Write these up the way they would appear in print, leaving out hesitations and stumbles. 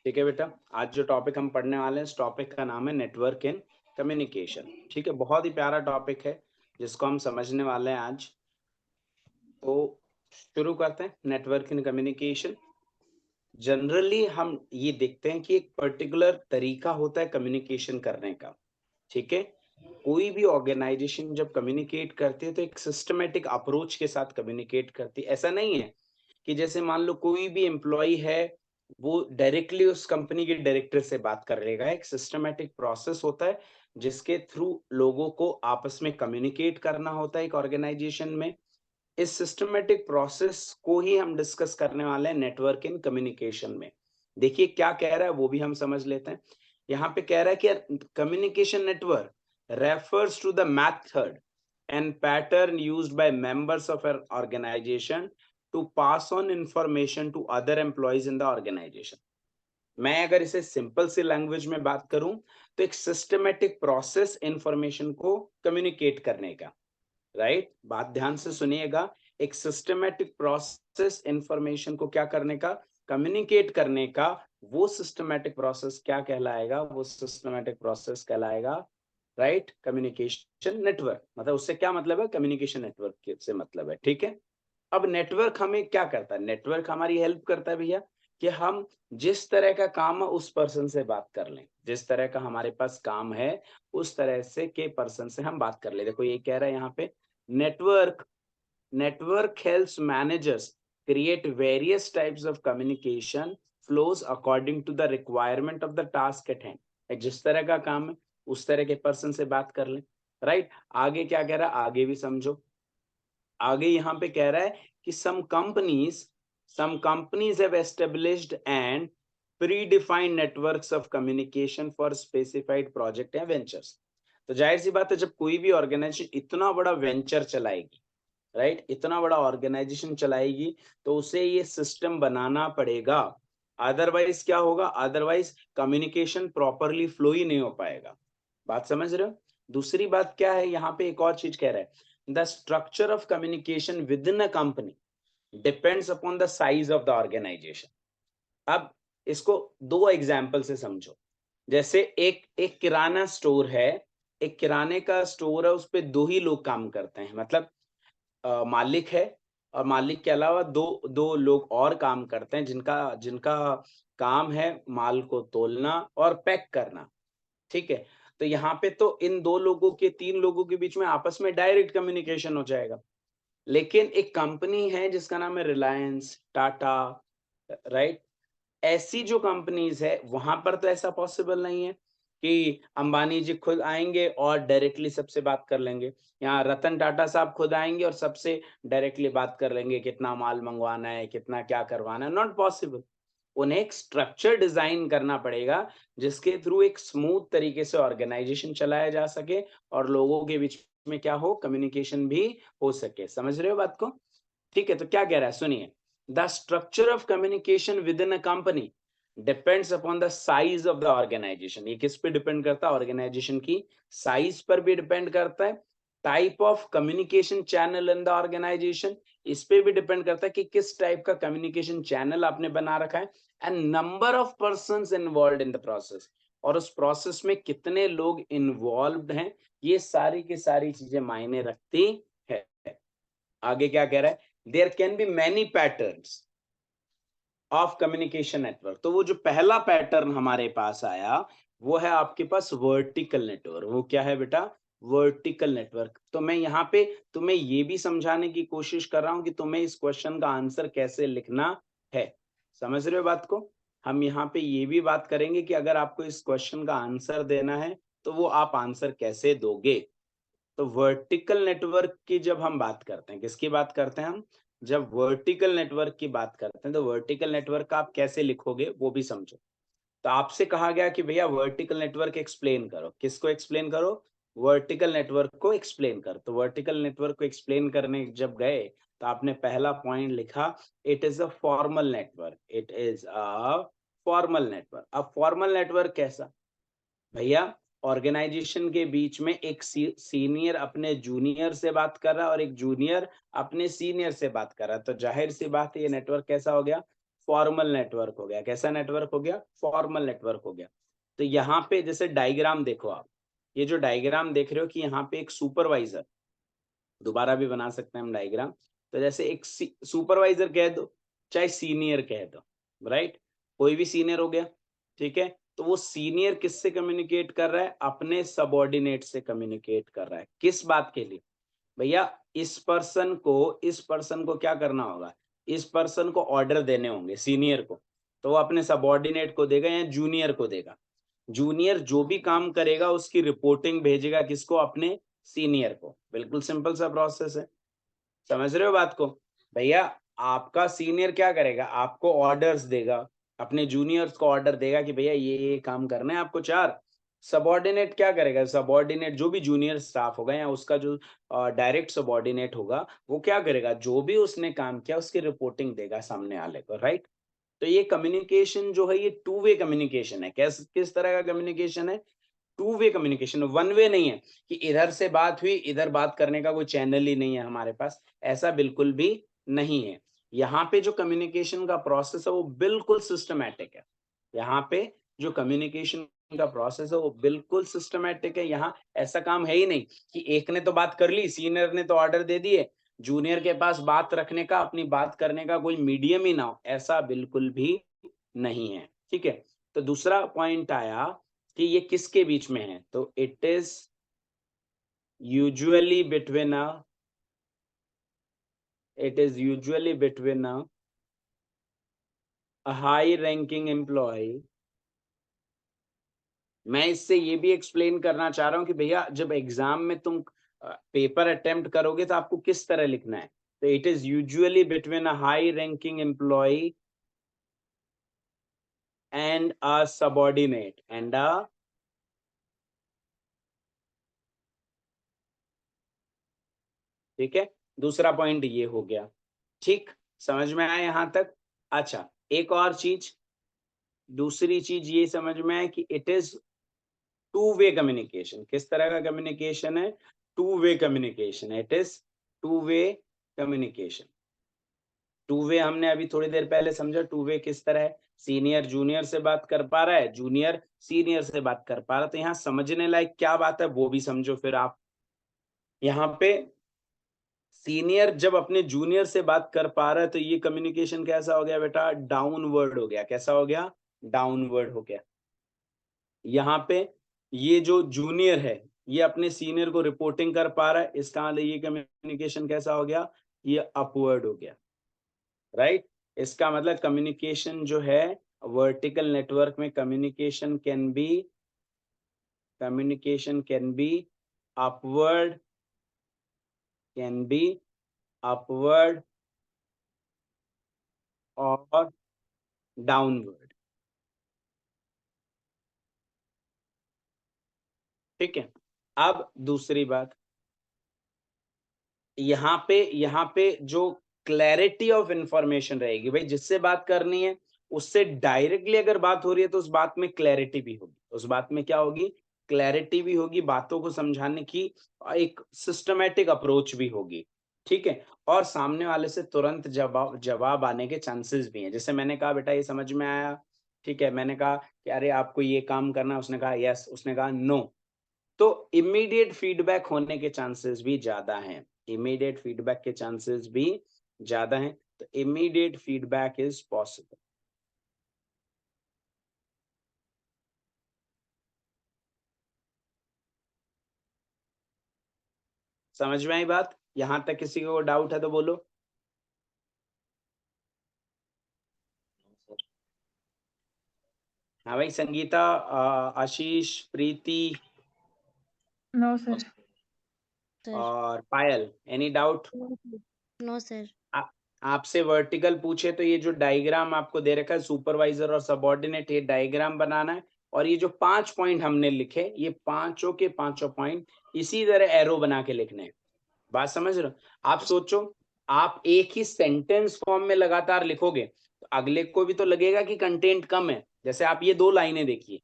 ठीक है बेटा, आज जो टॉपिक हम पढ़ने वाले हैं इस टॉपिक का नाम है नेटवर्क इन कम्युनिकेशन। ठीक है, बहुत ही प्यारा टॉपिक है जिसको हम समझने वाले हैं आज। तो शुरू करते हैं। नेटवर्क इन कम्युनिकेशन, जनरली हम ये देखते हैं कि एक पर्टिकुलर तरीका होता है कम्युनिकेशन करने का। ठीक है, कोई भी ऑर्गेनाइजेशन जब कम्युनिकेट करती है तो एक सिस्टमेटिक अप्रोच के साथ कम्युनिकेट करती है। ऐसा नहीं है कि जैसे मान लो कोई भी एम्प्लॉय है, वो डायरेक्टली उस कंपनी के डायरेक्टर से बात कर लेगा। एक सिस्टमेटिक प्रोसेस होता है जिसके थ्रू लोगों को आपस में कम्युनिकेट करना होता है एक ऑर्गेनाइजेशन में। इस सिस्टमेटिक प्रोसेस को ही हम डिस्कस करने वाले हैं नेटवर्क इन कम्युनिकेशन में। देखिए क्या कह रहा है वो भी हम समझ लेते हैं। यहाँ पे कह रहा है कि communication network refers to the method and pattern used by members of an organization to pass on information to other employees in the organization। मैं अगर इसे सिंपल सी लैंग्वेज में बात करूं तो एक सिस्टमेटिक प्रोसेस इंफॉर्मेशन को कम्युनिकेट करने का। राइट, बात ध्यान से सुनिएगा। एक सिस्टमेटिक प्रोसेस इंफॉर्मेशन को क्या करने का, कम्युनिकेट करने का। वो सिस्टमेटिक प्रोसेस क्या कहलाएगा, वो सिस्टमेटिक प्रोसेस कहलाएगा राइट कम्युनिकेशन नेटवर्क। मतलब उससे क्या मतलब है, कम्युनिकेशन नेटवर्क से मतलब है। ठीक है, अब नेटवर्क हमें क्या करता है, नेटवर्क हमारी हेल्प करता है भैया कि हम जिस तरह का काम है उस पर्सन से बात कर लें। जिस तरह का हमारे पास काम है उस तरह से के पर्सन से हम बात कर ले। देखो ये कह रहा है यहाँ पे, network network helps managers create various types of communication flows according to the requirement of the task at hand। जिस तरह का काम है उस तरह के पर्सन से बात कर लें। राइट, आगे क्या कह रहा है, आगे भी समझो। आगे यहाँ पे कह रहा है कि some companies have established and predefined networks of communication for specified project या ventures। तो जाहिर सी बात है जब कोई भी ऑर्गेनाइजेशन इतना बड़ा वेंचर चलाएगी, राइट, इतना बड़ा ऑर्गेनाइजेशन चलाएगी तो उसे ये सिस्टम बनाना पड़ेगा। अदरवाइज क्या होगा, अदरवाइज कम्युनिकेशन प्रॉपरली फ्लो ही नहीं हो पाएगा। बात समझ रहे हो। दूसरी बात क्या है, यहाँ पे एक और चीज कह रहा है, the structure of communication within a company depends upon the size of the organisation. अब इसको दो एग्जाम्पल से समझो। जैसे एक एक किराना स्टोर है, एक किराने का स्टोर है, उस पे दो ही लोग काम करते हैं। मतलब मालिक है और मालिक के अलावा दो दो लोग और काम करते हैं जिनका जिनका काम है माल को तोलना और पैक करना। ठीक है, तो यहाँ पे तो इन दो लोगों के, तीन लोगों के बीच में आपस में डायरेक्ट कम्युनिकेशन हो जाएगा। लेकिन एक कंपनी है जिसका नाम है रिलायंस, टाटा, राइट, ऐसी जो कंपनीज है वहां पर तो ऐसा पॉसिबल नहीं है कि अंबानी जी खुद आएंगे और डायरेक्टली सबसे बात कर लेंगे। यहाँ रतन टाटा साहब खुद आएंगे और सबसे डायरेक्टली बात कर लेंगे, कितना माल मंगवाना है, कितना क्या करवाना है। Not possible. उन्हें एक स्ट्रक्चर डिजाइन करना पड़ेगा जिसके थ्रू एक स्मूथ तरीके से ऑर्गेनाइजेशन चलाया जा सके और लोगों के बीच में क्या हो, कम्युनिकेशन भी हो सके। समझ रहे हो बात को। ठीक है, तो क्या कह रहा है सुनिए, the structure of communication within a company depends upon the size of the organisation. ये किस पे डिपेंड करता है, ऑर्गेनाइजेशन की साइज पर भी डिपेंड करता है। Type of communication channel in the organisation, इस पे भी डिपेंड करता है कि किस टाइप का कम्युनिकेशन चैनल आपने बना रखा है। And number of persons involved in the process, और उस प्रोसेस में कितने लोग इन्वॉल्वड हैं, ये सारी की सारी चीजें मायने रखती है। आगे क्या कह रहा है, there can be many patterns of communication network. तो वो जो पहला पैटर्न हमारे पास आया वो है आपके पास वर्टिकल नेटवर्क। वो क्या है बेटा, वर्टिकल नेटवर्क। तो मैं यहाँ पे तुम्हें ये भी समझाने की कोशिश कर रहा हूं कि तुम्हें इस क्वेश्चन का आंसर कैसे लिखना है। समझ रहे हो बात को। हम यहाँ पे ये भी बात करेंगे कि अगर आपको इस क्वेश्चन का आंसर देना है तो वो आप आंसर कैसे दोगे। तो वर्टिकल नेटवर्क की जब हम बात करते हैं, किसकी बात करते हैं हम, जब वर्टिकल नेटवर्क की बात करते हैं तो वर्टिकल नेटवर्क का आप कैसे लिखोगे वो भी समझो। तो आपसे कहा गया कि भैया वर्टिकल नेटवर्क एक्सप्लेन करो। किसको एक्सप्लेन करो, वर्टिकल नेटवर्क को एक्सप्लेन करो। तो वर्टिकल नेटवर्क को एक्सप्लेन करने जब गए तो आपने पहला पॉइंट लिखा, it is a formal network. It is a formal network. अब फॉर्मल नेटवर्क कैसा, भैया ऑर्गेनाइजेशन के बीच में एक सीनियर अपने जूनियर से बात कर रहा है और एक जूनियर अपने सीनियर से बात कर रहा है। तो जाहिर सी बात है ये नेटवर्क कैसा हो गया, फॉर्मल नेटवर्क हो गया। कैसा नेटवर्क हो गया? फॉर्मल नेटवर्क हो गया। तो यहाँ पे जैसे डायग्राम देखो आप, ये जो डायग्राम देख रहे हो कि यहाँ पे एक सुपरवाइजर, दोबारा भी बना सकते हैं हम डायग्राम। तो जैसे एक सुपरवाइजर कह दो, चाहे सीनियर कह दो, राइट, कोई भी सीनियर हो गया, ठीक है। तो वो सीनियर किससे कम्युनिकेट कर रहा है? अपने सबऑर्डिनेट से कम्युनिकेट कर रहा है। किस बात के लिए? भैया इस पर्सन को क्या करना होगा? इस पर्सन को ऑर्डर देने होंगे सीनियर को, तो वो अपने सबऑर्डिनेट को देगा या जूनियर को देगा। जूनियर जो भी काम करेगा उसकी रिपोर्टिंग भेजेगा किसको? अपने सीनियर को। बिल्कुल सिंपल सा प्रोसेस है, समझ रहे हो बात को? भैया आपका सीनियर क्या करेगा? आपको ऑर्डर्स देगा, अपने जूनियर्स को ऑर्डर देगा कि भैया ये काम करना है आपको 4। सबऑर्डिनेट क्या करेगा? सबऑर्डिनेट जो भी जूनियर स्टाफ होगा या उसका जो डायरेक्ट सबऑर्डिनेट होगा, वो क्या करेगा? जो भी उसने काम किया उसकी रिपोर्टिंग देगा सामने वाले को, राइट। तो ये कम्युनिकेशन जो है ये टू वे कम्युनिकेशन है। किस तरह का कम्युनिकेशन है? Two way communication, one way नहीं है कि इधर से बात हुई, इधर बात करने का कोई चैनल ही नहीं है हमारे पास, ऐसा बिल्कुल भी नहीं है। यहाँ पे जो कम्युनिकेशन का प्रोसेस है वो बिल्कुल सिस्टमैटिक है। यहाँ पे जो कम्युनिकेशन का प्रोसेस है वो बिल्कुल सिस्टमैटिक है। यहाँ ऐसा काम है ही नहीं कि एक ने तो बात कर ली, सीनियर ने तो ऑर्डर दे दिए, जूनियर के पास बात रखने का, अपनी बात करने का कोई मीडियम ही ना हो, ऐसा बिल्कुल भी नहीं है, ठीक है। तो दूसरा पॉइंट आया कि ये किसके बीच में है? तो it is usually between a high ranking employee। मैं इससे ये भी एक्सप्लेन करना चाह रहा हूं कि भैया जब एग्जाम में तुम पेपर अटेम्प्ट करोगे तो आपको किस तरह लिखना है। तो it is usually between a high ranking employee and a subordinate ठीक है। दूसरा पॉइंट ये हो गया, ठीक, समझ में आया यहां तक? अच्छा, एक और चीज, दूसरी चीज ये समझ में आए कि it is two way communication. किस तरह का कम्युनिकेशन है? Two way communication, it is two way communication. Two way हमने अभी थोड़ी देर पहले समझा, टू वे किस तरह है? सीनियर जूनियर से बात कर पा रहा है, जूनियर सीनियर से बात कर पा रहा है। तो यहाँ समझने लायक क्या बात है वो भी समझो फिर आप। यहाँ पे सीनियर जब अपने जूनियर से बात कर पा रहा है तो ये कम्युनिकेशन कैसा हो गया बेटा? डाउनवर्ड हो गया। कैसा हो गया? डाउनवर्ड हो गया। यहाँ पे ये जो जूनियर है ये अपने सीनियर को रिपोर्टिंग कर पा रहा है, इसका मतलब ये कम्युनिकेशन कैसा हो गया? ये अपवर्ड हो गया, राइट। इसका मतलब कम्युनिकेशन जो है वर्टिकल नेटवर्क में, communication can be upward, can be upward और डाउनवर्ड, ठीक है। अब दूसरी बात, यहाँ पे जो क्लैरिटी ऑफ इंफॉर्मेशन रहेगी, भाई जिससे बात करनी है उससे डायरेक्टली अगर बात हो रही है तो उस बात में क्लैरिटी भी होगी। उस बात में क्या होगी? क्लैरिटी भी होगी, बातों को समझाने की एक सिस्टमैटिक अप्रोच भी होगी, ठीक है। और सामने वाले से तुरंत जवाब आने के चांसेस भी हैं। जैसे मैंने कहा बेटा ये समझ में आया, ठीक है, मैंने कहा कि अरे आपको ये काम करना है, उसने कहा यस, उसने कहा नो, तो इमीडिएट फीडबैक होने के चांसेस भी ज्यादा हैं। इमीडिएट फीडबैक के चांसेस भी ज्यादा हैं। तो इमीडिएट फीडबैक इज पॉसिबल। समझ में आई बात? यहां तक किसी को डाउट है तो बोलो। हाँ भाई, संगीता, आशीष, प्रीति नो सर। और Payal, any doubt? No sir. आपसे वर्टिकल पूछे तो ये जो डायग्राम आपको दे रखा है सुपरवाइजर और सबऑर्डिनेट, ये डायग्राम बनाना है। और ये जो 5 पॉइंट हमने लिखे, ये पांचों के पांचों पॉइंट इसी तरह एरो बना के लिखने हैं। बात समझ रहे हो? आप सोचो, आप एक ही सेंटेंस फॉर्म में लगातार लिखोगे तो अगले को भी तो लगेगा कि कंटेंट कम है। जैसे आप ये 2 लाइनें देखिए,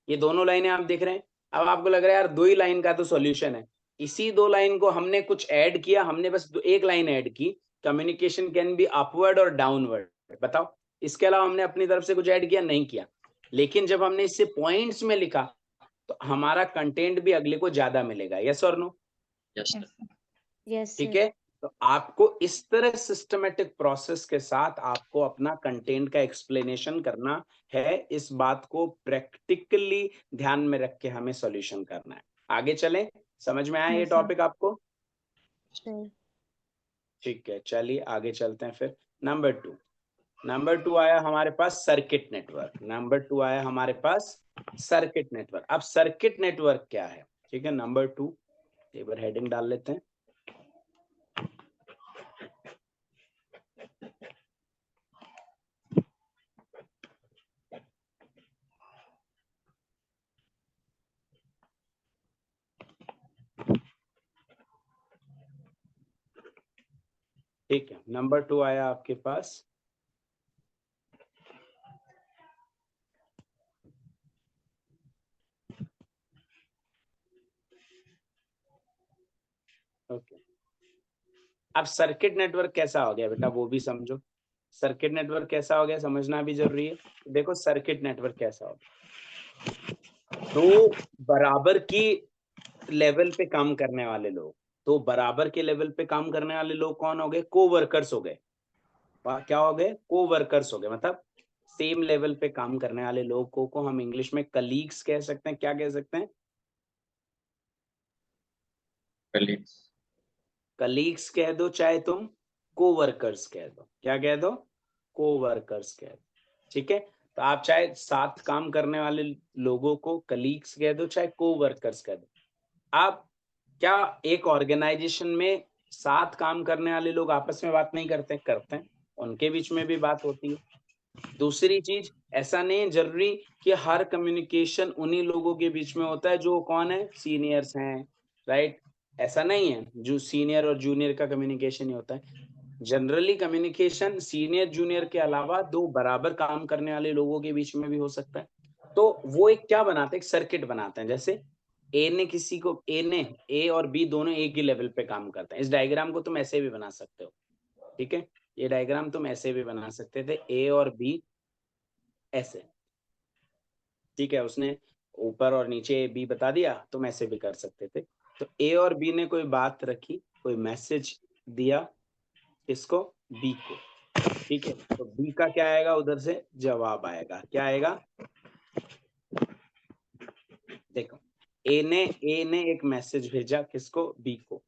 ये दोनों लाइनें आप देख रहे हैं, अब आपको लग रहा है यार 2 ही लाइन का तो सॉल्यूशन है। इसी 2 लाइन को हमने कुछ ऐड किया, हमने बस एक लाइन ऐड की, कम्युनिकेशन कैन बी अपवर्ड और डाउनवर्ड। बताओ इसके अलावा हमने अपनी तरफ से कुछ ऐड किया नहीं किया, लेकिन जब हमने इसे पॉइंट्स में लिखा तो हमारा कंटेंट भी अगले को ज्यादा मिलेगा। यस और no? Yes Yes, sir. sir. Yes ठीक है, तो आपको इस तरह सिस्टमेटिक प्रोसेस के साथ आपको अपना कंटेंट का एक्सप्लेनेशन करना है। इस बात को प्रैक्टिकली ध्यान में रख के हमें सॉल्यूशन करना है। आगे चलें, समझ में आया ये Yes, sir. टॉपिक आपको? सर। ठीक है, चलिए आगे चलते हैं फिर। नंबर टू आया हमारे पास सर्किट नेटवर्क। नंबर टू आया हमारे पास सर्किट नेटवर्क। अब सर्किट नेटवर्क क्या है? ठीक है, नंबर टू, एक बार हेडिंग डाल लेते हैं। ठीक है, नंबर टू आया आपके पास ओके। अब सर्किट नेटवर्क कैसा हो गया बेटा, वो भी समझो। सर्किट नेटवर्क कैसा हो गया समझना भी जरूरी है। देखो सर्किट नेटवर्क कैसा हो गया, दो बराबर की लेवल पे काम करने वाले लोग, तो बराबर के लेवल पे काम करने वाले लोग कौन हो गए? कोवर्कर्स हो गए। क्या हो गए? कोवर्कर्स हो गए। मतलब सेम लेवल पे काम करने वाले लोगों को हम इंग्लिश में कलीग्स कह सकते हैं। क्या कह सकते हैं? कलीग्स। कलीग्स कह दो, चाहे तुम कोवर्कर्स कह दो। क्या कह दो? कोवर्कर्स कह दो। ठीक है, तो आप चाहे साथ काम करने वाले लोगों को कलीग्स कह दो, चाहे कोवर्कर्स कह दो। आप क्या एक ऑर्गेनाइजेशन में साथ काम करने वाले लोग आपस में बात नहीं करते? करते हैं, उनके बीच में भी बात होती है। दूसरी चीज, ऐसा नहीं है जरूरी कि हर कम्युनिकेशन उन्हीं लोगों के बीच में होता है जो कौन है? सीनियर्स हैं, राइट? ऐसा नहीं है जो सीनियर और जूनियर का कम्युनिकेशन ही होता है। जनरली कम्युनिकेशन सीनियर जूनियर के अलावा दो बराबर काम करने वाले लोगों के बीच में भी हो सकता है। तो वो एक क्या बनाते हैं? एक सर्किट बनाते हैं। जैसे ए और बी दोनों एक ही लेवल पे काम करते हैं। इस डायग्राम को तुम ऐसे भी बना सकते हो। ठीक है, ये डायग्राम तुम ऐसे भी बना सकते थे, ए और बी ऐसे। ठीक है, उसने ऊपर और नीचे बी बता दिया, तुम ऐसे भी कर सकते थे। तो ए और बी ने कोई बात रखी, कोई मैसेज दिया, इसको बी को। ठीक है, तो बी का क्या आएगा? उधर से जवाब आएगा। क्या आएगा? देखो, ए ने एक मैसेज भेजा, किसको? बी को।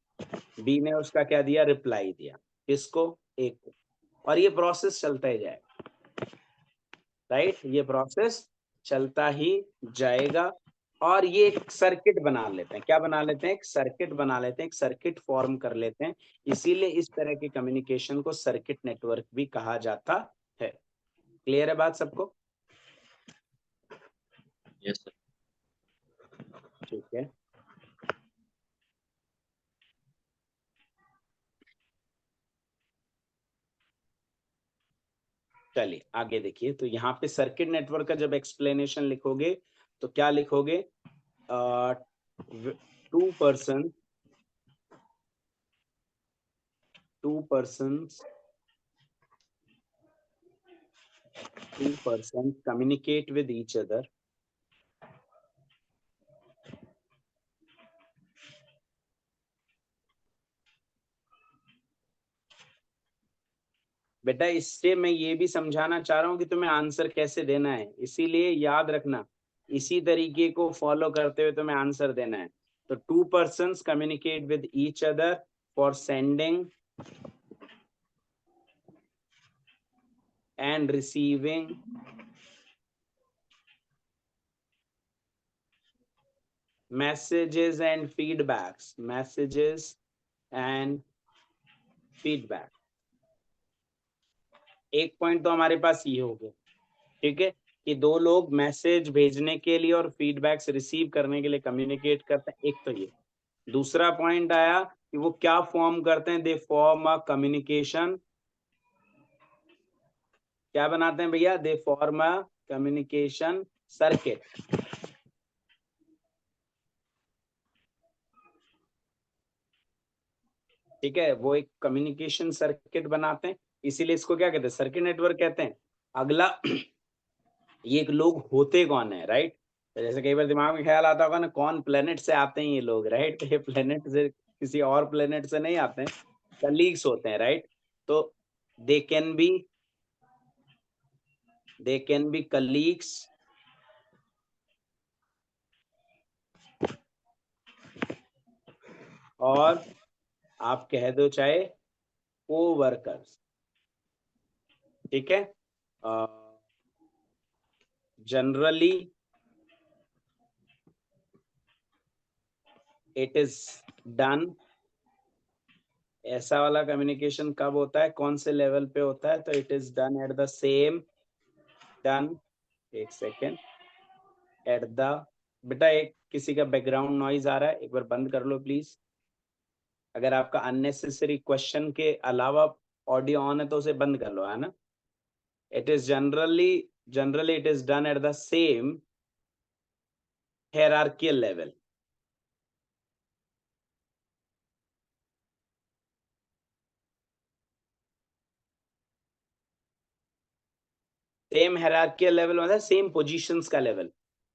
बी ने उसका क्या दिया? रिप्लाई दिया, किसको? ए को। और ये प्रोसेस चलता ही जाएगा, राइट? ये प्रोसेस चलता ही जाएगा। और ये एक सर्किट बना लेते हैं। क्या बना लेते हैं? एक सर्किट बना लेते हैं, एक सर्किट फॉर्म कर लेते हैं। इसीलिए इस तरह के कम्युनिकेशन को सर्किट नेटवर्क भी कहा जाता है। क्लियर है बात सबको? Yes sir. ठीक है, चलिए आगे देखिए। तो यहाँ पे सर्किट नेटवर्क का जब एक्सप्लेनेशन लिखोगे तो क्या लिखोगे? Two persons communicate with each other बेटा, इससे मैं ये भी समझाना चाह रहा हूँ कि तुम्हें आंसर कैसे देना है, इसीलिए याद रखना, इसी तरीके को फॉलो करते हुए तुम्हें आंसर देना है। तो to persons communicate with each other for sending and receiving messages and feedbacks. एक पॉइंट तो हमारे पास ये हो गया। ठीक है, कि दो लोग मैसेज भेजने के लिए और फीडबैक्स रिसीव करने के लिए कम्युनिकेट करते हैं। एक तो ये। दूसरा पॉइंट आया कि वो क्या फॉर्म करते हैं? They form a communication. क्या बनाते हैं भैया? They form a communication circuit. ठीक है, वो एक कम्युनिकेशन सर्किट बनाते हैं, इसीलिए इसको क्या कहते हैं? सर्किट नेटवर्क कहते हैं। अगला ये लोग होते कौन है, राइट? तो जैसे कई बार दिमाग में ख्याल आता होगा ना, कौन प्लेनेट से आते हैं ये लोग, राइट? ये प्लेनेट से, किसी और प्लेनेट से नहीं आते हैं, कलीग्स होते हैं, राइट? तो दे कैन बी कलीग्स और आप कह दो चाहे कोवर्कर्स, ठीक है? जनरली इट इज डन, ऐसा वाला कम्युनिकेशन कब होता है, कौन से लेवल पे होता है? तो it is done at the same, done, एक सेकेंड, एट द, बेटा एक किसी का बैकग्राउंड नॉइज आ रहा है, एक बार बंद कर लो प्लीज। अगर आपका अननेसेसरी क्वेश्चन के अलावा ऑडियो ऑन है तो उसे बंद कर लो, है ना? It is generally it is done at the same hierarchical level. Same hierarchical level मतलब सेम पोजीशंस का लेवल,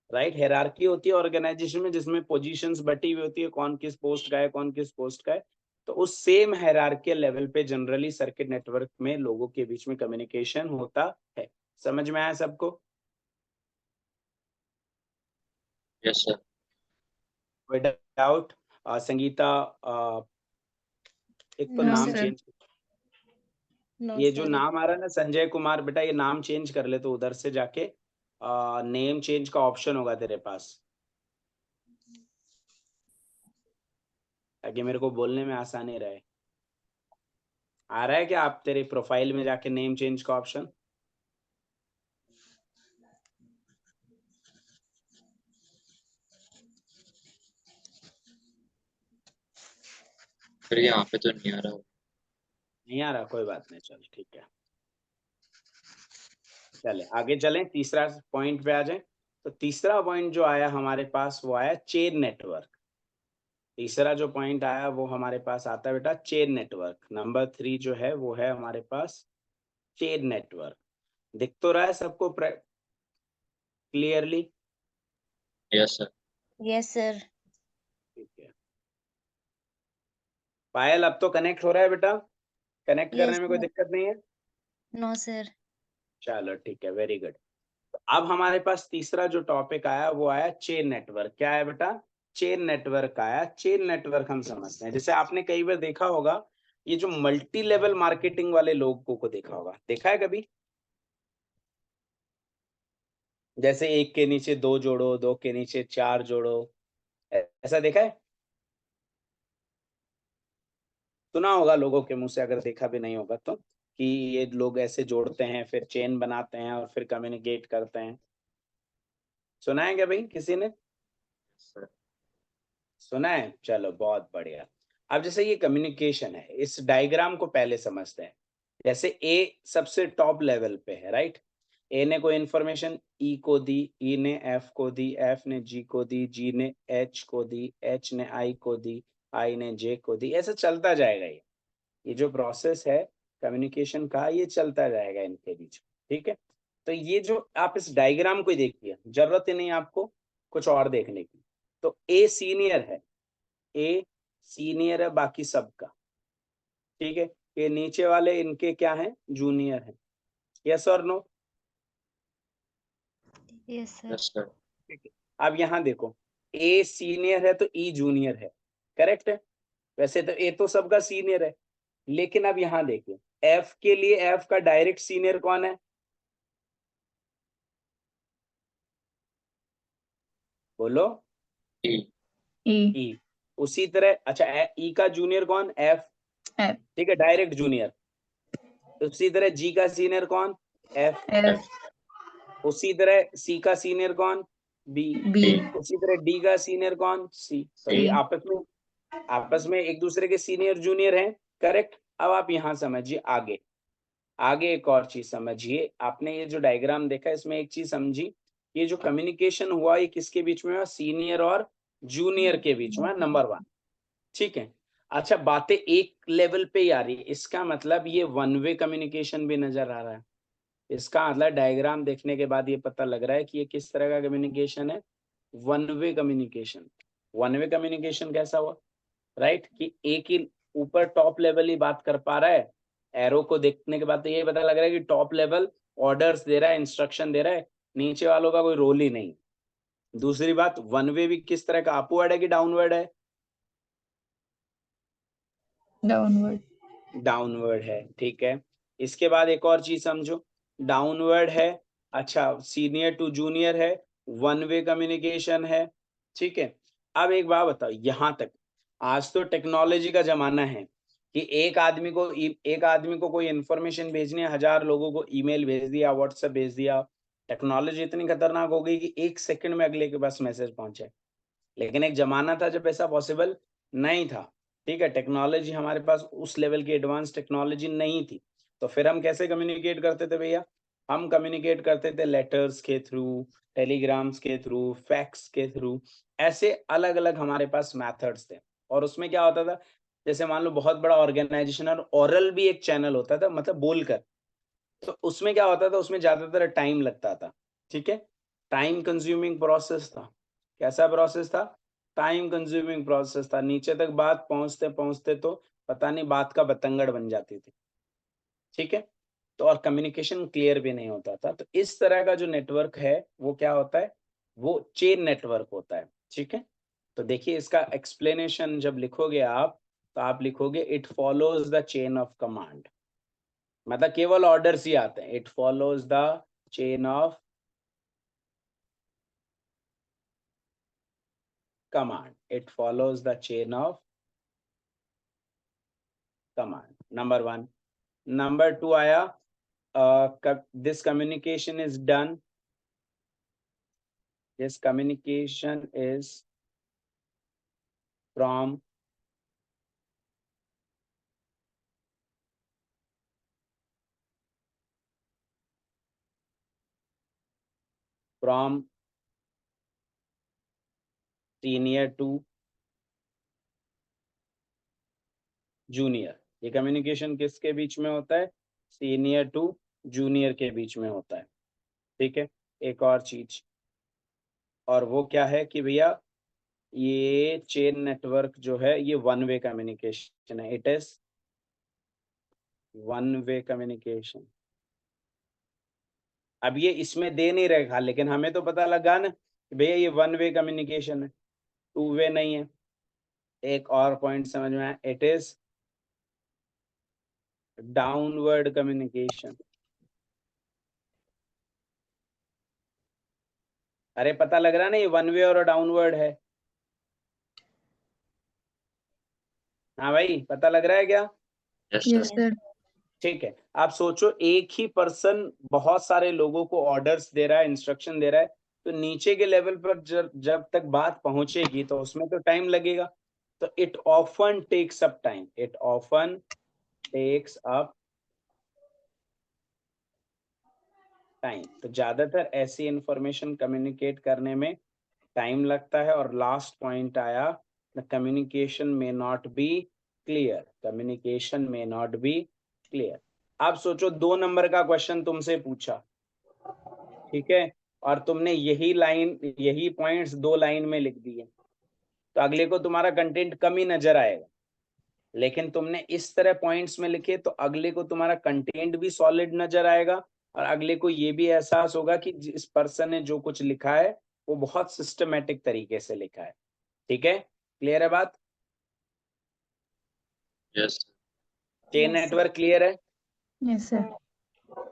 राइट? हायरार्की होती है ऑर्गेनाइजेशन में जिसमें पोजीशंस बटी हुई होती है, कौन किस पोस्ट का है, कौन किस पोस्ट का है। तो उस सेम हायरार्कियल लेवल पे जनरली सर्किट नेटवर्क में लोगों के बीच में कम्युनिकेशन होता है। समझ में आया सबको? Yes sir. कोई डाउट? संगीता, एक तो No, नाम sir. चेंज, No, ये जो sir. नाम आ रहा है ना संजय कुमार, बेटा ये नाम चेंज कर ले, तो उधर से जाके नेम चेंज का ऑप्शन होगा तेरे पास, ताकि मेरे को बोलने में आसानी रहे। आ रहा है क्या आप तेरे प्रोफाइल में जाके नेम चेंज का ऑप्शन? फिर यहाँ पे तो नहीं आ रहा। नहीं आ रहा, कोई बात नहीं, चल ठीक है। चले आगे चलें, तीसरा पॉइंट पे आ जाए। तो तीसरा पॉइंट जो आया हमारे पास वो आया चेन नेटवर्क। तीसरा जो पॉइंट आया वो हमारे पास आता है बेटा चेन नेटवर्क। नंबर 3 जो है वो है हमारे पास चेन नेटवर्क। दिख तो रहा है सबको clearly? Yes sir. Yes, sir. ठीक है। पायल अब तो कनेक्ट हो रहा है बेटा? कनेक्ट करने Yes, में कोई sir. दिक्कत नहीं है? No, sir. चलो ठीक है, वेरी गुड। अब हमारे पास तीसरा जो टॉपिक आया वो आया चेन नेटवर्क। क्या है बेटा? चेन नेटवर्क आया। चेन नेटवर्क हम समझते हैं, जैसे आपने कई बार देखा होगा, ये जो मल्टी लेवल मार्केटिंग वाले लोगों को देखा होगा, देखा है कभी? जैसे एक के नीचे दो जोड़ो, दो के नीचे चार जोड़ो, ऐसा देखा है? सुना होगा लोगों के मुंह से, अगर देखा भी नहीं होगा तो, कि ये लोग ऐसे जोड़ते हैं, फिर चेन बनाते हैं और फिर कम्युनिकेट करते हैं। सुना है क्या भाई किसी ने? सर सुना है? चलो बहुत बढ़िया। अब जैसे ये कम्युनिकेशन है, इस डायग्राम को पहले समझते हैं। जैसे ए सबसे टॉप लेवल पे है, राइट? ए ने कोई इंफॉर्मेशन ई को दी, ई ने एफ को दी, एफ ने जी को दी, जी ने एच को दी, एच ने आई को दी, आई ने जे को दी, ऐसा चलता जाएगा। ये जो प्रोसेस है कम्युनिकेशन का, ये चलता जाएगा इनके बीच, ठीक है? तो ये जो आप इस डायग्राम को देखिए, जरूरत ही नहीं आपको कुछ और देखने की। तो ए सीनियर है, ए सीनियर है बाकी सबका, ठीक है? ये नीचे वाले इनके क्या है? जूनियर है। यस और no? Yes, sir. Yes sir. ठीक है। अब यहाँ देखो, ए सीनियर है तो ई जूनियर है, करेक्ट है? वैसे तो ए तो सबका सीनियर है, लेकिन अब यहाँ देखिए, एफ के लिए एफ का डायरेक्ट सीनियर कौन है? बोलो। ई। E. ई। उसी तरह, अच्छा ई का जूनियर कौन? F, F. ठीक है, डायरेक्ट जूनियर। उसी तरह जी का सीनियर कौन? एफ। F. उसी तरह सी का सीनियर कौन? बी। B. उसी तरह डी का सीनियर कौन? सी। तो ये C. आपस में एक दूसरे के सीनियर जूनियर हैं, करेक्ट? अब आप यहाँ समझिए आगे। आगे एक और चीज समझिए, आपने ये जो डायग्राम देखा इसमें एक चीज समझी, ये जो कम्युनिकेशन हुआ ये किसके बीच में हुआ? सीनियर और जूनियर के बीच में, नंबर 1, ठीक है? अच्छा, बातें एक लेवल पे ही आ रही है, इसका मतलब ये वन वे कम्युनिकेशन भी नजर आ रहा है। इसका मतलब डायग्राम देखने के बाद ये पता लग रहा है कि ये किस तरह का कम्युनिकेशन है, one way communication. One way communication कैसा हुआ, राइट, कि एक ही ऊपर टॉप लेवल ही बात कर पा रहा है। एरो को देखने के बाद तो ये पता लग रहा है कि टॉप लेवल ऑर्डर्स दे रहा है, इंस्ट्रक्शन दे रहा है, नीचे वालों का कोई रोल ही नहीं। दूसरी बात, वन वे भी किस तरह का, अपवर्ड है कि डाउनवर्ड है? डाउनवर्ड। डाउनवर्ड है, ठीक है। इसके बाद एक और चीज समझो, डाउनवर्ड है, अच्छा, सीनियर टू जूनियर है, वन वे कम्युनिकेशन है, ठीक है। अब एक बात बताओ, यहाँ तक आज तो टेक्नोलॉजी का जमाना है कि एक आदमी को कोई इंफॉर्मेशन भेजनी है, 1000 लोगों को ईमेल भेज दिया, व्हाट्सएप भेज दिया। टेक्नोलॉजी इतनी खतरनाक हो गई कि 1 सेकंड में अगले के पास मैसेज पहुंचे। लेकिन एक जमाना था जब ऐसा पॉसिबल नहीं था, ठीक है, टेक्नोलॉजी हमारे पास उस लेवल की एडवांस टेक्नोलॉजी नहीं थी। तो फिर हम कैसे कम्युनिकेट करते थे भैया? हम कम्युनिकेट करते थे लेटर्स के थ्रू, टेलीग्राम्स के थ्रू, फैक्स के थ्रू, ऐसे अलग अलग हमारे पास मैथड्स थे। और उसमें क्या होता था, जैसे मान लो बहुत बड़ा ऑर्गेनाइजेशन और ओरल भी एक चैनल होता था, मतलब बोलकर, तो उसमें क्या होता था, उसमें ज्यादातर टाइम लगता था, ठीक है, टाइम कंज्यूमिंग प्रोसेस था। कैसा प्रोसेस था? टाइम कंज्यूमिंग प्रोसेस था। नीचे तक बात पहुंचते पहुंचते तो पता नहीं बात का बतंगड़ बन जाती थी, ठीक है। तो और कम्युनिकेशन क्लियर भी नहीं होता था। तो इस तरह का जो नेटवर्क है वो क्या होता है, वो चेन नेटवर्क होता है, ठीक है। तो देखिए इसका एक्सप्लेनेशन जब लिखोगे आप, तो आप लिखोगे it follows the chain of command, मतलब केवल ऑर्डर्स ही आते हैं। It follows the chain of command, it follows the chain of command, number 1। Number 2 आया, this communication is done, this communication is from senior to junior. ये communication किसके बीच में होता है? सीनियर टू जूनियर के बीच में होता है, ठीक है। एक और चीज, और वो क्या है कि भैया ये चेन नेटवर्क जो है ये वन वे कम्युनिकेशन है, it is one way communication. अब ये इसमें दे नहीं रखा, लेकिन हमें तो पता लगा ना कि भैया ये वन वे कम्युनिकेशन है, टू वे नहीं है। एक और पॉइंट समझ में आया, इट इज डाउनवर्ड कम्युनिकेशन। अरे पता लग रहा ना ये वन वे और डाउनवर्ड है। हाँ भाई, पता लग रहा है क्या? Yes yes sir. सर। ठीक है। आप सोचो एक ही पर्सन बहुत सारे लोगों को ऑर्डर्स दे रहा है, इंस्ट्रक्शन दे रहा है, तो नीचे के लेवल पर जब तक बात पहुंचेगी तो उसमें तो टाइम लगेगा। तो it often takes up time, it often takes up time. तो ज्यादातर ऐसी इंफॉर्मेशन कम्युनिकेट करने में टाइम लगता है। और लास्ट पॉइंट आया, the communication may not be clear, communication may not be clear. आप सोचो 2 नंबर का क्वेश्चन तुमसे पूछा, ठीक है, और तुमने यही पॉइंट्स 2 लाइन में लिख दिए, तो अगले को तुम्हारा कंटेंट कम ही नजर आएगा। लेकिन तुमने इस तरह पॉइंट्स में लिखे तो अगले को तुम्हारा कंटेंट भी सॉलिड नजर आएगा, और अगले को ये भी एहसास होगा कि जिस पर्सन ने जो कुछ लिखा है वो बहुत सिस्टमेटिक तरीके से लिखा है, ठीक है। क्लियर है बात? Yes chain Yes, sir. Network clear है? Yes sir.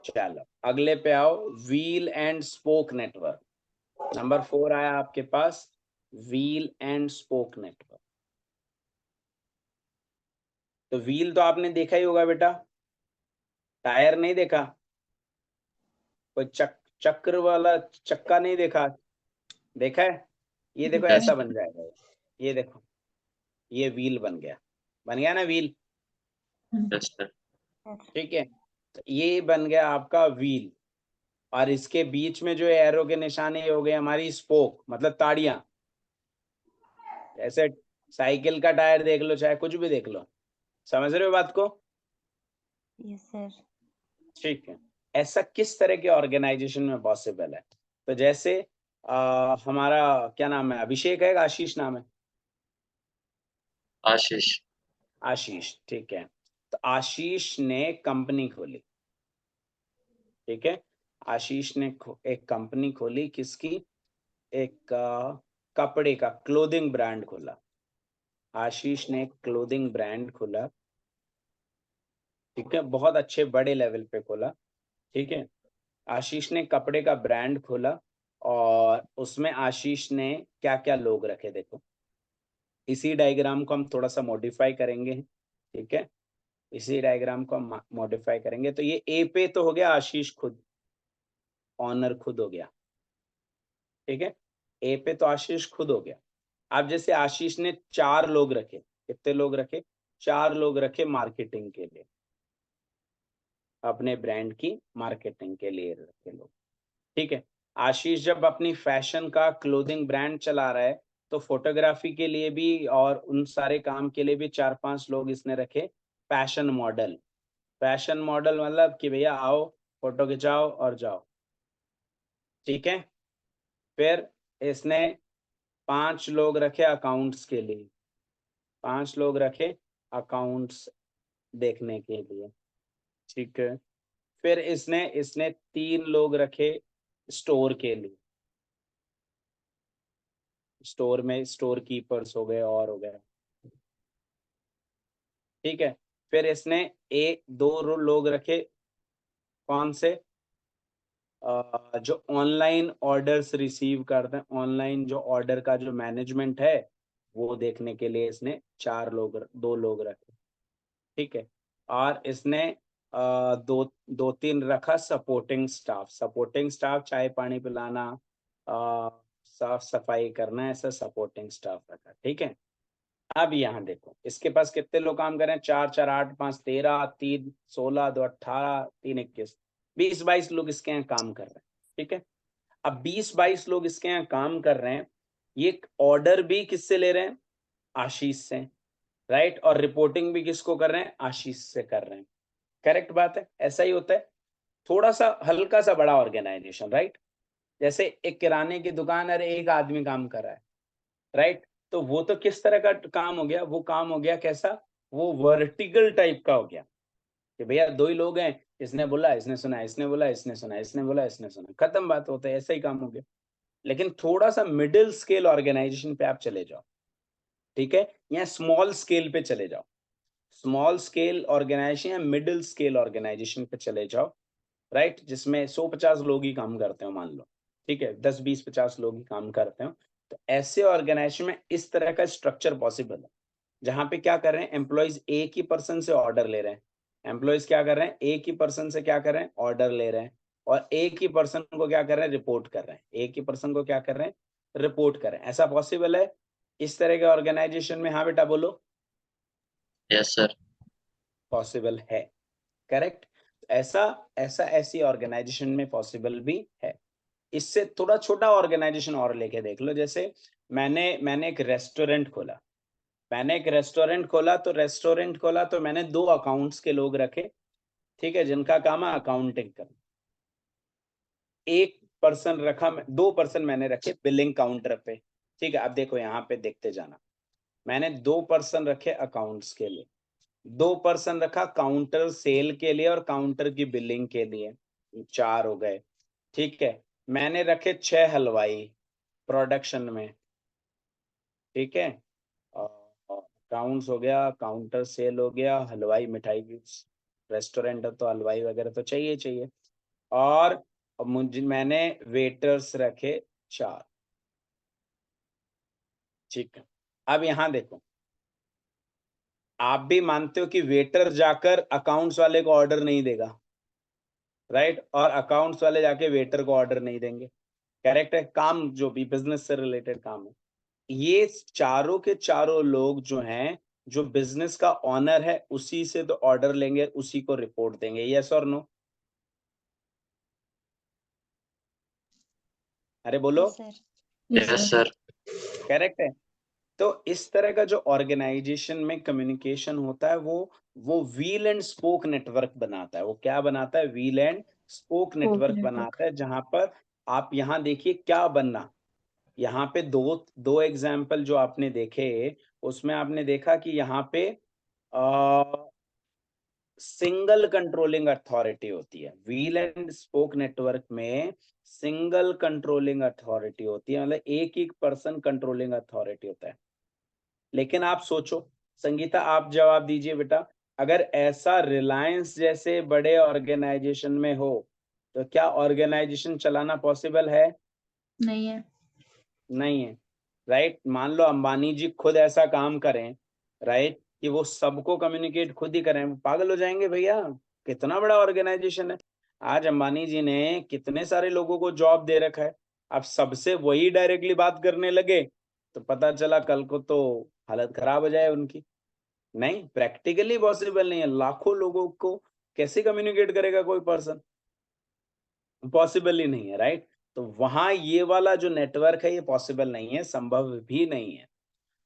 चलो अगले पे आओ, wheel and spoke network. Number 4 आया आपके पास, व्हील एंड स्पोक नेटवर्क। तो व्हील तो आपने देखा ही होगा बेटा, टायर नहीं देखा? कोई चक्र वाला चक्का नहीं देखा? देखा है? ये देखो यस ऐसा बन जाएगा, ये देखो, ये व्हील बन गया ना व्हील, यस सर। ठीक है। तो ये बन गया आपका व्हील, और इसके बीच में जो एरो के निशाने हो गए हमारी स्पोक, मतलब ताड़ियां। जैसे साइकिल का टायर देख लो, चाहे कुछ भी देख लो, समझ रहे हो बात को? Yes, sir. ठीक है। ऐसा किस तरह के ऑर्गेनाइजेशन में पॉसिबल है? तो जैसे हमारा क्या नाम है, अभिषेक है, आशीष नाम है? आशीष। आशीष, ठीक है। तो आशीष ने कंपनी खोली, ठीक है। आशीष ने एक कंपनी खोली, किसकी? एक कपड़े का क्लोथिंग ब्रांड खोला। आशीष ने एक क्लोथिंग ब्रांड खोला, ठीक है, बहुत अच्छे बड़े लेवल पे खोला, ठीक है। आशीष ने कपड़े का ब्रांड खोला और उसमें आशीष ने क्या क्या लोग रखे, देखो इसी डायग्राम को हम थोड़ा सा मॉडिफाई करेंगे, ठीक है। इसी डायग्राम को हम मॉडिफाई करेंगे। तो ये ए पे तो हो गया आशीष खुद, ऑनर खुद हो गया, ठीक है। ए पे तो आशीष खुद हो गया। अब जैसे आशीष ने 4 लोग रखे, कितने लोग रखे? 4 लोग रखे मार्केटिंग के लिए, अपने ब्रांड की मार्केटिंग के लिए रखे लोग, ठीक है। आशीष जब अपनी फैशन का क्लोथिंग ब्रांड चला रहा है तो फोटोग्राफी के लिए भी और उन सारे काम के लिए भी 4-5 लोग इसने रखे फैशन मॉडल। फैशन मॉडल मतलब कि भैया आओ फोटो खिंचाओ और जाओ, ठीक है। फिर इसने 5 लोग रखे अकाउंट्स के लिए, 5 लोग रखे अकाउंट्स देखने के लिए, ठीक है। फिर इसने इसने 3 लोग रखे स्टोर के लिए, स्टोर में स्टोर कीपर्स हो गए और हो गए, ठीक है। फिर इसने एक 2 लोग रखे, कौन से? जो ऑनलाइन ऑर्डर्स रिसीव करते हैं, ऑनलाइन जो ऑर्डर का जो मैनेजमेंट है वो देखने के लिए इसने 2 लोग रखे, ठीक है। और इसने दो तीन रखा सपोर्टिंग स्टाफ। सपोर्टिंग स्टाफ चाय पानी पिलाना, साफ सफाई करना, ऐसा सपोर्टिंग स्टाफ रखा, ठीक है। अब यहाँ देखो इसके पास कितने लोग काम कर रहे हैं? 4 4 8 5 13, 3 16, 2 18, 3 21, 20-22 लोग इसके यहाँ काम कर रहे हैं, ठीक है। अब 20-22 लोग इसके यहाँ काम कर रहे हैं, ये ऑर्डर भी किससे ले रहे हैं? आशीष से, राइट। और रिपोर्टिंग भी किसको कर रहे हैं? आशीष से कर रहे हैं, करेक्ट बात है, ऐसा ही होता है। थोड़ा सा हल्का सा बड़ा ऑर्गेनाइजेशन, राइट। जैसे एक किराने की दुकान, अरे एक आदमी काम कर रहा है, राइट। तो वो तो किस तरह का काम हो गया? वो काम हो गया कैसा? वो वर्टिकल टाइप का हो गया कि भैया 2 ही लोग हैं, इसने बोला इसने सुना, इसने बोला इसने सुना, इसने बोला इसने सुना, खत्म बात होता है, ऐसा ही काम हो गया। लेकिन थोड़ा सा मिडिल स्केल ऑर्गेनाइजेशन पे आप चले जाओ, ठीक है, या स्मॉल स्केल पे चले जाओ, स्मॉल स्केल ऑर्गेनाइजेशन या मिडिल स्केल ऑर्गेनाइजेशन पे चले जाओ, राइट, जिसमें 100-50 लोग ही काम करते हो मान लो, ठीक है, 10-20-50 लोग ही काम करते हो। तो ऐसे ऑर्गेनाइजेशन में इस तरह का स्ट्रक्चर पॉसिबल है, जहां पे क्या कर रहे हैं? एम्प्लॉइज एक ही पर्सन से ऑर्डर ले रहे हैं, एम्प्लॉइज क्या कर रहे हैं? एक ही पर्सन से क्या कर रहे हैं? ऑर्डर ले रहे हैं, और एक ही पर्सन को क्या कर रहे हैं? रिपोर्ट कर रहे हैं, एक ही पर्सन को क्या कर रहे हैं? रिपोर्ट कर रहे हैं। ऐसा पॉसिबल है इस तरह के ऑर्गेनाइजेशन में? हाँ बेटा बोलो। Yes sir. पॉसिबल है, करेक्ट। ऐसा ऐसा ऐसी ऑर्गेनाइजेशन में पॉसिबल भी है। इससे थोड़ा छोटा ऑर्गेनाइजेशन और लेके देख लो, जैसे मैंने एक रेस्टोरेंट खोला, तो मैंने 2 अकाउंट्स के लोग रखे, ठीक है, जिनका काम है अकाउंटिंग करना। एक पर्सन रखा, 2 पर्सन मैंने रखे बिलिंग काउंटर पे, ठीक है। अब देखो यहाँ पे देखते जाना, मैंने 2 पर्सन रखे अकाउंट्स के लिए, 2 पर्सन रखा काउंटर सेल के लिए और काउंटर की बिलिंग के लिए, 4 हो गए, ठीक है। मैंने रखे 6 हलवाई प्रोडक्शन में, ठीक है। अकाउंट्स हो गया, काउंटर सेल हो गया, हलवाई, मिठाई की रेस्टोरेंट है तो हलवाई वगैरह तो चाहिए चाहिए। और मुझे मैंने वेटर्स रखे 4, ठीक है। अब यहाँ देखो, आप भी मानते हो कि वेटर जाकर अकाउंट्स वाले को ऑर्डर नहीं देगा, राइट, और अकाउंट्स वाले जाके वेटर को ऑर्डर नहीं देंगे, करेक्ट है। काम जो भी बिजनेस से रिलेटेड काम है, ये चारों के चारों लोग जो हैं, जो बिजनेस का ऑनर है उसी से तो ऑर्डर लेंगे, उसी को रिपोर्ट देंगे, यस और नो? अरे बोलो। Yes, sir. Yes, yes sir. Sir. Correct है। तो इस तरह का जो ऑर्गेनाइजेशन में कम्युनिकेशन होता है, वो व्हील एंड स्पोक नेटवर्क बनाता है। वो क्या बनाता है? व्हील एंड स्पोक नेटवर्क बनाता है, जहां पर आप यहाँ देखिए क्या बनना, यहाँ पे दो एग्जाम्पल जो आपने देखे उसमें आपने देखा कि यहाँ पे सिंगल कंट्रोलिंग अथॉरिटी होती है। व्हील एंड स्पोक नेटवर्क में सिंगल कंट्रोलिंग अथॉरिटी होती है, मतलब एक पर्सन कंट्रोलिंग अथॉरिटी होता है। लेकिन आप सोचो, संगीता आप जवाब दीजिए बेटा, अगर ऐसा रिलायंस जैसे बड़े ऑर्गेनाइजेशन में हो तो क्या ऑर्गेनाइजेशन चलाना पॉसिबल है? नहीं है। नहीं है, राइट। मान लो अंबानी जी खुद ऐसा काम करें, राइट, कि वो सबको कम्युनिकेट खुद ही करें, वो पागल हो जाएंगे भैया। कितना बड़ा ऑर्गेनाइजेशन है, आज अंबानी जी ने कितने सारे लोगों को जॉब दे रखा है। अब सबसे वही डायरेक्टली बात करने लगे तो पता चला कल को तो हालत खराब हो जाए उनकी। नहीं, प्रैक्टिकली पॉसिबल नहीं है। लाखों लोगों को कैसे कम्युनिकेट करेगा कोई पर्सन? पॉसिबल ही नहीं है, राइट। तो वहां ये वाला जो नेटवर्क है ये पॉसिबल नहीं है, संभव भी नहीं है।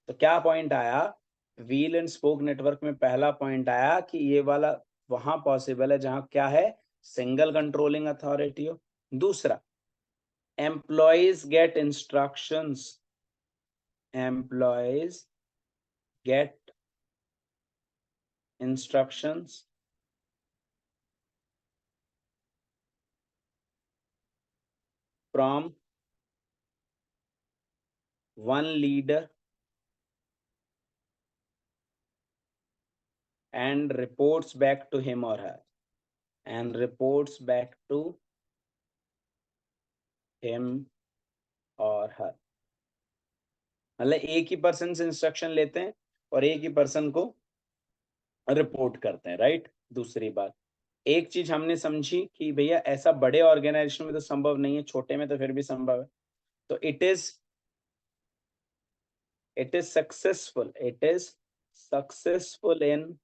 तो क्या पॉइंट आया? व्हील एंड स्पोक नेटवर्क में पहला पॉइंट आया कि ये वाला वहां पॉसिबल है जहां क्या है, सिंगल कंट्रोलिंग अथॉरिटी हो। दूसरा, employees get instructions, employees get instructions from one leader and reports back to him or her, and reports back to him or her। मतलब एक ही पर्सन से इंस्ट्रक्शन लेते हैं और एक ही पर्सन को रिपोर्ट करते हैं, राइट। दूसरी बात, एक चीज हमने समझी कि भैया ऐसा बड़े ऑर्गेनाइजेशन में तो संभव नहीं है, छोटे में तो फिर भी संभव है। तो it is successful in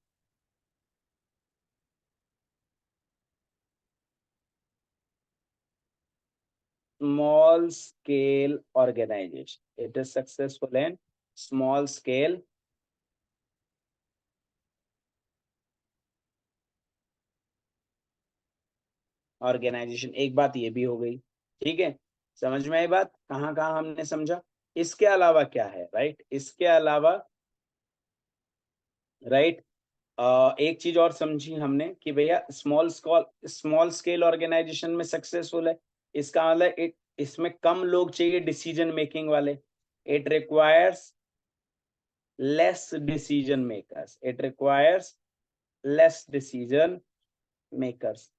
small scale organization, it is successful in small scale organization. एक बात ये भी हो गई, ठीक है, समझ में आई बात? कहाँ कहाँ हमने समझा। इसके अलावा क्या है, राइट, इसके अलावा, राइट, एक चीज और समझी हमने कि भैया स्मॉल स्केल ऑर्गेनाइजेशन में सक्सेसफुल है, इसका मतलब इसमें कम लोग चाहिए डिसीजन मेकिंग वाले। It requires less decision makers, it requires less decision makers.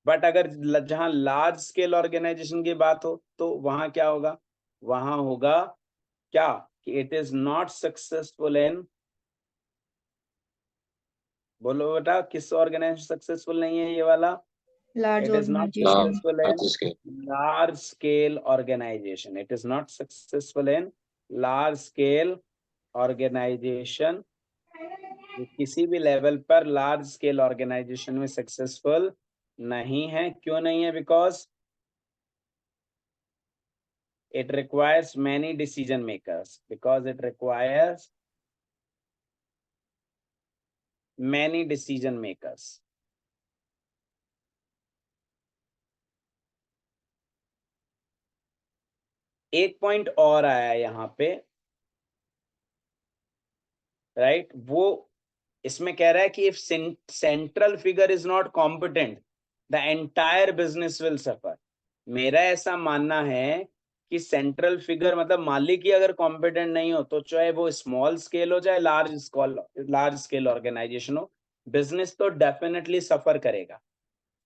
But अगर जहां लार्ज स्केल ऑर्गेनाइजेशन की बात हो तो वहां क्या होगा? वहां होगा क्या कि it is not successful in, बोलो बेटा, किस ऑर्गेनाइजेशन सक्सेसफुल नहीं है ये वाला? Large it is not organization. Successful in large scale organization, it is not successful in large scale organization. किसी भी लेवल पर लार्ज स्केल ऑर्गेनाइजेशन में सक्सेसफुल नहीं है। क्यों नहीं है? Because it requires many decision makers, because it requires many decision makers। एक पॉइंट और आया यहाँ पे, राइट, वो इसमें कह रहा है कि if central figure is not competent the entire business will suffer. मेरा ऐसा मानना है कि सेंट्रल फिगर मतलब मालिक ही अगर कॉम्पिटेंट नहीं हो तो चाहे वो स्मॉल स्केल हो चाहे लार्ज स्केल ऑर्गेनाइजेशन हो, बिजनेस तो डेफिनेटली सफर करेगा,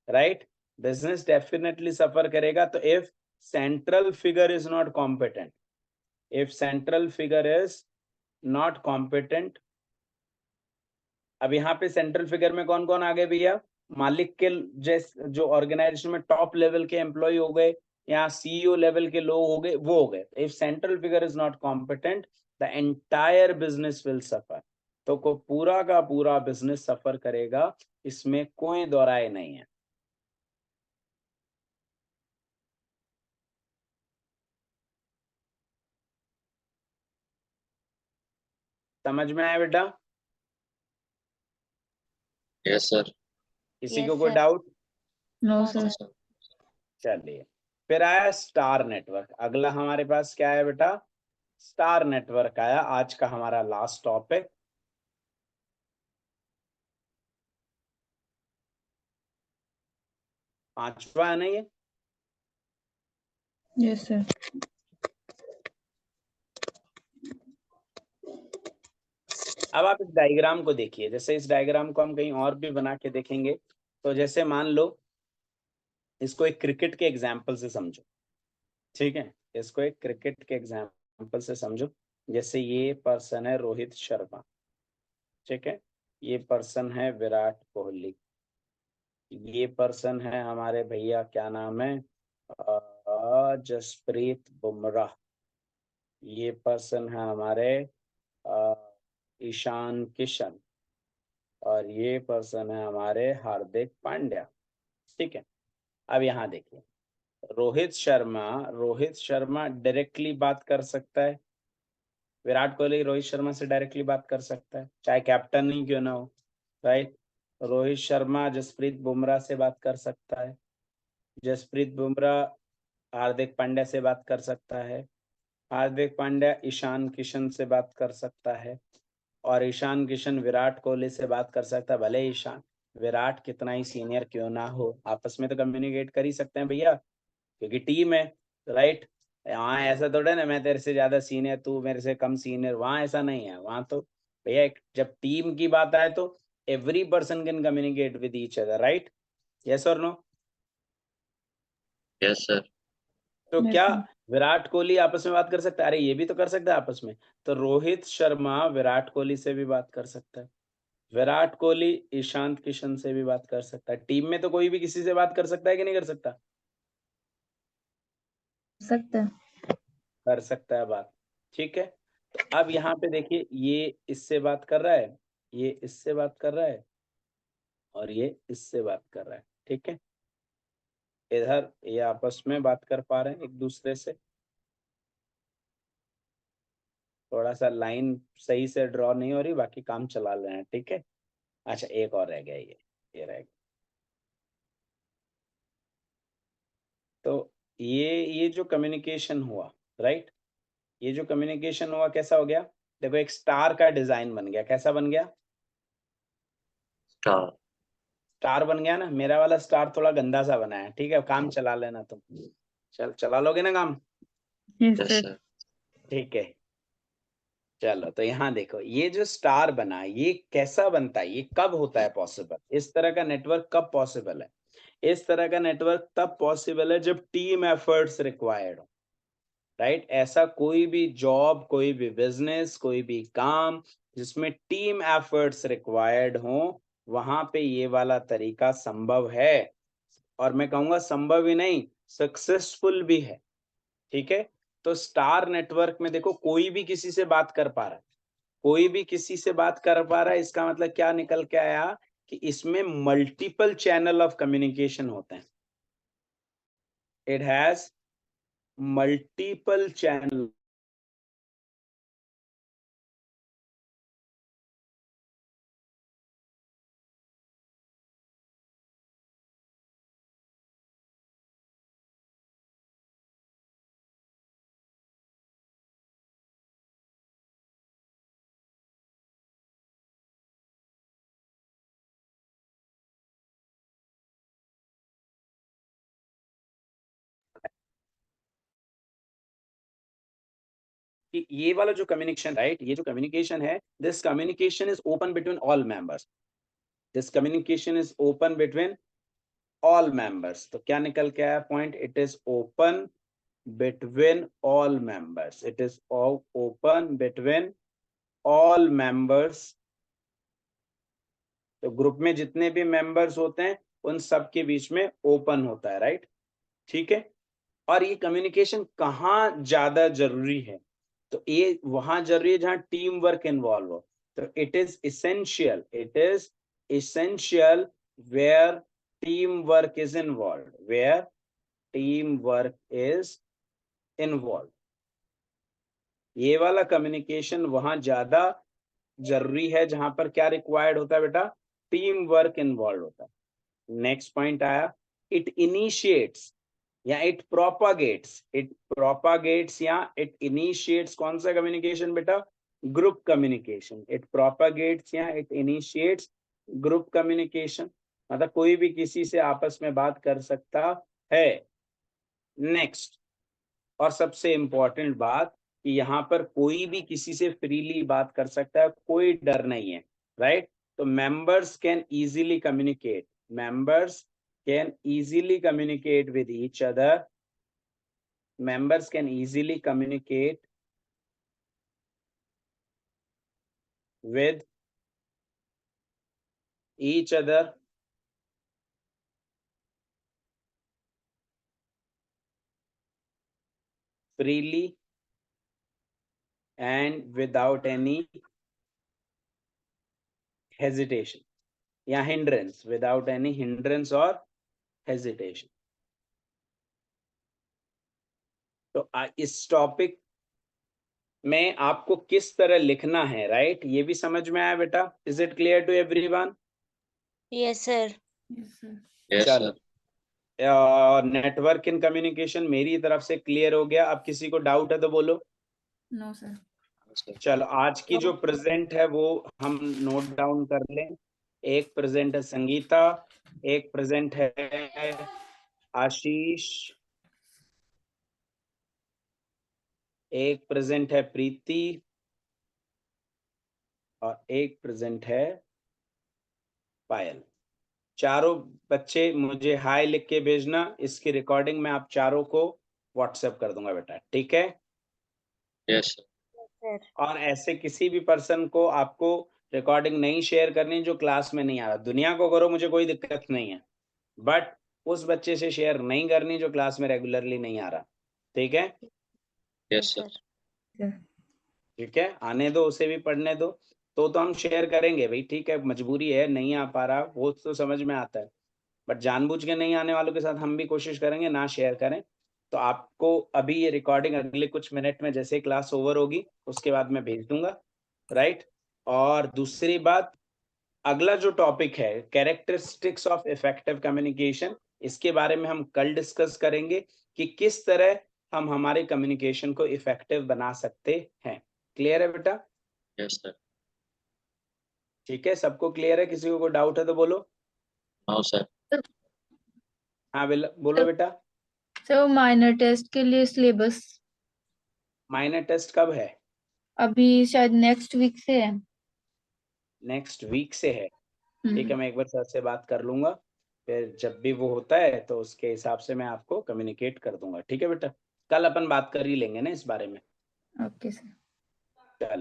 राइट। बिजनेस डेफिनेटली सफर करेगा। तो if central figure is not competent, if central figure is not competent, अब यहाँ पे सेंट्रल फिगर में कौन कौन आ गए भैया? मालिक के जैसे जो ऑर्गेनाइजेशन में टॉप लेवल के एम्प्लॉय हो गए, यहाँ सीईओ लेवल के लोग हो गए, वो हो गए। If central figure is not competent the entire business will suffer. तो को पूरा का पूरा बिजनेस सफर करेगा, इसमें कोई दो राय नहीं है। समझ में आया बेटा? Yes sir. किसी Yes, को कोई sir. Doubt? No no sir. Sir. चलिए, फिर आया स्टार नेटवर्क। अगला हमारे पास क्या है बेटा? स्टार नेटवर्क आया, आज का हमारा लास्ट टॉपिक। पांचवा है ना ये? Yes sir. अब आप इस डायग्राम को देखिए, जैसे इस डायग्राम को हम कहीं और भी बना के देखेंगे। तो जैसे मान लो इसको एक क्रिकेट के एग्जाम्पल से समझो, ठीक है? इसको एक क्रिकेट के एग्जाम्पल से समझो। जैसे ये पर्सन है रोहित शर्मा, ठीक है? ये पर्सन है विराट कोहली, ये पर्सन है हमारे भैया क्या नाम है, जसप्रीत बुमराह, ये पर्सन है हमारे ईशान किशन, और ये पर्सन है हमारे हार्दिक पांड्या, ठीक है? अब यहाँ देखिए, रोहित शर्मा डायरेक्टली बात कर सकता है, विराट कोहली रोहित शर्मा से डायरेक्टली बात कर सकता है, चाहे कैप्टन ही क्यों ना हो, राइट? रोहित शर्मा जसप्रीत बुमराह से बात कर सकता है, जसप्रीत बुमराह हार्दिक पांड्या से बात कर सकता है, हार्दिक पांड्या ईशान किशन से बात कर सकता है, और ईशान किशन विराट कोहली से बात कर सकता है। भले ईशान विराट कितना ही सीनियर क्यों ना हो, आपस में तो कम्युनिकेट कर ही सकते हैं भैया, क्योंकि टीम है, राइट? वहाँ ऐसा थोड़ा ना मैं तेरे से ज्यादा सीनियर तू मेरे से कम सीनियर, वहाँ ऐसा नहीं है। वहाँ तो भैया जब टीम की बात आए तो every person can communicate with each other, right? Yes और नो? Yes sir. तो यस क्या सर। विराट कोहली आपस में बात कर सकता है? अरे ये भी तो कर सकता है आपस में। तो रोहित शर्मा विराट कोहली से भी बात कर सकता है, विराट कोहली ईशांत किशन से भी बात कर सकता है। टीम में तो कोई भी किसी से बात कर सकता है कि नहीं कर सकता? सकता है। कर सकता है बात, ठीक है? तो अब यहाँ पे देखिए, ये इससे बात कर रहा है, ये इससे बात कर रहा है, और ये इससे बात कर रहा है, ठीक है? इधर ये आपस में बात कर पा रहे हैं एक दूसरे से। थोड़ा सा लाइन सही से ड्रॉ नहीं हो रही, बाकी काम चला रहे हैं, ठीक है? अच्छा, एक और रह गया, ये रह गया। तो ये जो कम्युनिकेशन हुआ, राइट? ये जो कम्युनिकेशन हुआ कैसा हो गया? देखो, एक स्टार का डिजाइन बन गया। कैसा बन गया? स्टार। स्टार बन गया ना। मेरा वाला स्टार थोड़ा गंदा सा बना है, ठीक है? काम चला लेना तुम, चला लोगे ना काम? Yes yes sir. सर। ठीक है, चलो। तो यहाँ देखो, ये जो स्टार बना है ये कैसा बनता है, ये कब होता है पॉसिबल? इस तरह का नेटवर्क कब पॉसिबल है? इस तरह का नेटवर्क तब पॉसिबल है जब टीम एफर्ट्स रिक्वायर्ड हो, राइट? ऐसा कोई भी जॉब, कोई भी बिजनेस, कोई भी काम जिसमें टीम एफर्ट्स रिक्वायर्ड हो, वहां पे ये वाला तरीका संभव है। और मैं कहूंगा संभव ही नहीं, सक्सेसफुल भी है, ठीक है? तो स्टार नेटवर्क में देखो, कोई भी किसी से बात कर पा रहा है, कोई भी किसी से बात कर पा रहा है। इसका मतलब क्या निकल के आया? कि इसमें मल्टीपल चैनल ऑफ कम्युनिकेशन होते हैं। It has multiple channel. कि ये वाला जो कम्युनिकेशन, राइट, ये जो कम्युनिकेशन है, this communication is open between all members, this communication is open between all members. तो क्या निकल के आया point? It is open between all members, it is open between all members. तो ग्रुप में जितने भी मेंबर्स होते हैं उन सब के बीच में ओपन होता है, राइट? ठीक है। और ये कम्युनिकेशन कहाँ ज्यादा जरूरी है? तो ये वहां जरूरी है जहां टीम वर्क इन्वॉल्व हो। तो it is essential where team work is involve, where team work is involve. ये वाला कम्युनिकेशन वहां ज्यादा जरूरी है जहां पर क्या रिक्वायर्ड होता है बेटा? टीम वर्क इन्वॉल्व होता है। नेक्स्ट पॉइंट आया, इट इनिशिएट्स या इट प्रोपागेट्स या इट इनिशिएट्स कौन सा कम्युनिकेशन बेटा? Group communication. इट प्रोपागेट्स या इट इनिशिएट्स ग्रुप कम्युनिकेशन, मतलब कोई भी किसी से आपस में बात कर सकता है. नेक्स्ट, और सबसे इंपॉर्टेंट बात कि यहाँ पर कोई भी किसी से फ्रीली बात कर सकता है, कोई डर नहीं है, राइट? तो members can easily communicate, members can easily communicate with each other. Members can easily communicate with each other freely and without any hesitation या hindrance, without any hindrance or hesitation. तो इस टॉपिक में आपको किस तरह लिखना है, राइट? ये भी समझ में आया बेटा? Is it clear to everyone? Yes, sir. Yes, चलो, sir. नेटवर्क इन कम्युनिकेशन मेरी तरफ से क्लियर हो गया. अब किसी को डाउट है तो बोलो. No sir. चलो, आज की जो प्रेजेंट है वो हम नोट डाउन कर लें. एक प्रेजेंट है संगीता, एक प्रेजेंट है आशीष, एक प्रेजेंट है प्रीति और एक प्रेजेंट है पायल. चारों बच्चे मुझे हाय लिख के भेजना. इसकी रिकॉर्डिंग मैं आप चारों को व्हाट्सएप कर दूंगा बेटा, ठीक है? Yes, sir. Sir. और ऐसे किसी भी पर्सन को आपको रिकॉर्डिंग नहीं शेयर करनी जो क्लास में नहीं आ रहा. दुनिया को करो, मुझे कोई दिक्कत नहीं है, बट उस बच्चे से शेयर नहीं करनी जो क्लास में रेगुलरली नहीं आ रहा. ठीक है? Yes, sir. ठीक है, आने दो, उसे भी पढ़ने दो. तो हम शेयर करेंगे भाई, ठीक है? मजबूरी है, नहीं आ पा रहा, वो तो समझ में आता है, बट जानबूझ के नहीं आने वालों के साथ हम भी कोशिश करेंगे ना शेयर करें. तो आपको अभी ये रिकॉर्डिंग अगले कुछ मिनट में जैसे क्लास ओवर होगी उसके बाद मैं भेज दूंगा, राइट? और दूसरी बात, अगला जो टॉपिक है कैरेक्टरिस्टिक्स ऑफ इफेक्टिव कम्युनिकेशन, इसके बारे में हम कल डिस्कस करेंगे कि किस तरह हम हमारे कम्युनिकेशन को इफेक्टिव बना सकते हैं. क्लियर है बेटा? Yes, sir. ठीक है, सबको क्लियर है? किसी को कोई डाउट है तो बोलो. No, sir. हाँ बोलो बेटा. सर माइनर टेस्ट के लिए सिलेबस माइनर टेस्ट कब है? अभी शायद नेक्स्ट वीक से है. नेक्स्ट वीक से है. ठीक है, मैं एक बार सर से बात कर लूंगा, फिर जब भी वो होता है तो उसके हिसाब से मैं आपको कम्युनिकेट कर दूंगा. ठीक है बेटा? कल अपन बात कर ही लेंगे ना इस बारे में. Okay sir. चलो.